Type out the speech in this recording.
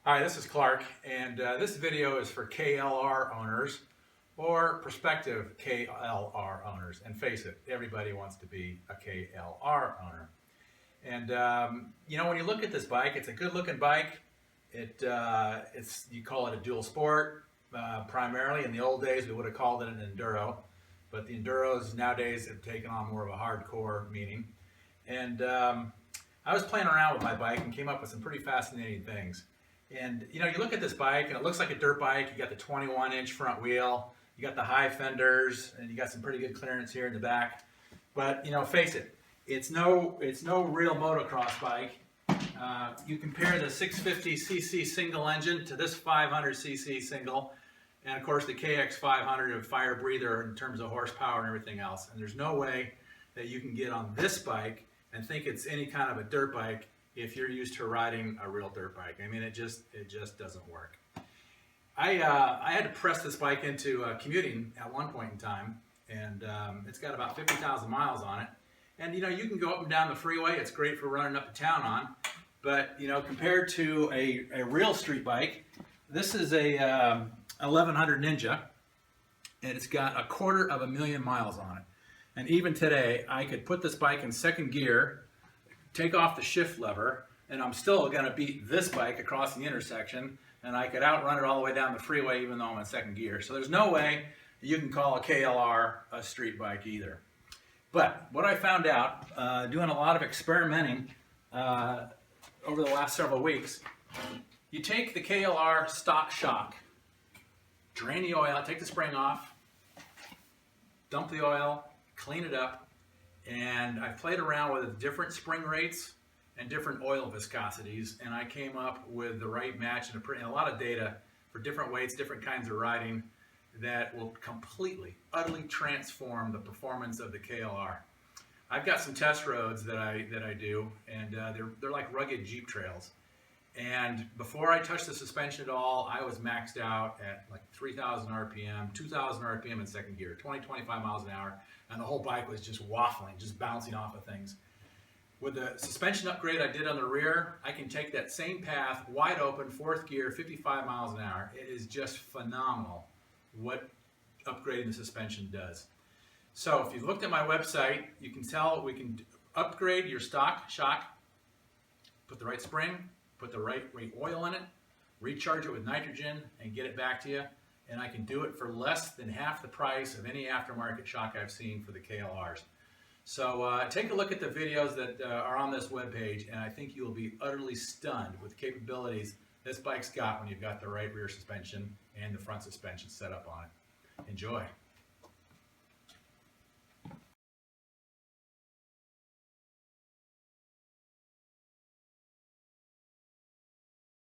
Hi, this is Clark, and this video is for KLR owners or prospective KLR owners. And face it, everybody wants to be a KLR owner. And when you look at this bike, it's a good-looking bike. You call it a dual sport. Primarily, in the old days, we would have called it an enduro, but the enduros nowadays have taken on more of a hardcore meaning. And I was playing around with my bike and came up with some pretty fascinating things. And you look at this bike and it looks like a dirt bike. You got the 21-inch front wheel, you got the high fenders, and you got some pretty good clearance here in the back. But face it, it's no real motocross bike. You compare the 650cc single engine to this 500cc single, and of course the KX500 of fire breather in terms of horsepower and everything else. And there's no way that you can get on this bike and think it's any kind of a dirt bike if you're used to riding a real dirt bike. I mean, it just doesn't work. I had to press this bike into commuting at one point in time, and it's got about 50,000 miles on it. And you can go up and down the freeway. It's great for running up to town on. But compared to a real street bike, this is a 1100 Ninja, and it's got 250,000 miles on it. And even today, I could put this bike in second gear, take off the shift lever, and I'm still going to beat this bike across the intersection, and I could outrun it all the way down the freeway even though I'm in second gear. So there's no way you can call a KLR a street bike either. But what I found out, doing a lot of experimenting over the last several weeks, you take the KLR stock shock, drain the oil, take the spring off, dump the oil, clean it up, and I played around with different spring rates and different oil viscosities, and I came up with the right match and a lot of data for different weights, different kinds of riding that will completely, utterly transform the performance of the KLR. I've got some test roads that I do, and they're like rugged Jeep trails. And before I touched the suspension at all, I was maxed out at like 3,000 RPM, 2,000 RPM in second gear, 20-25 miles an hour, and the whole bike was just waffling, just bouncing off of things. With the suspension upgrade I did on the rear, I can take that same path, wide open, fourth gear, 55 miles an hour. It is just phenomenal what upgrading the suspension does. So if you've looked at my website, you can tell we can upgrade your stock shock, put the right spring, put the right oil in it, recharge it with nitrogen, and get it back to you. And I can do it for less than half the price of any aftermarket shock I've seen for the KLRs. So take a look at the videos that are on this webpage, and I think you will be utterly stunned with the capabilities this bike's got when you've got the right rear suspension and the front suspension set up on it. Enjoy.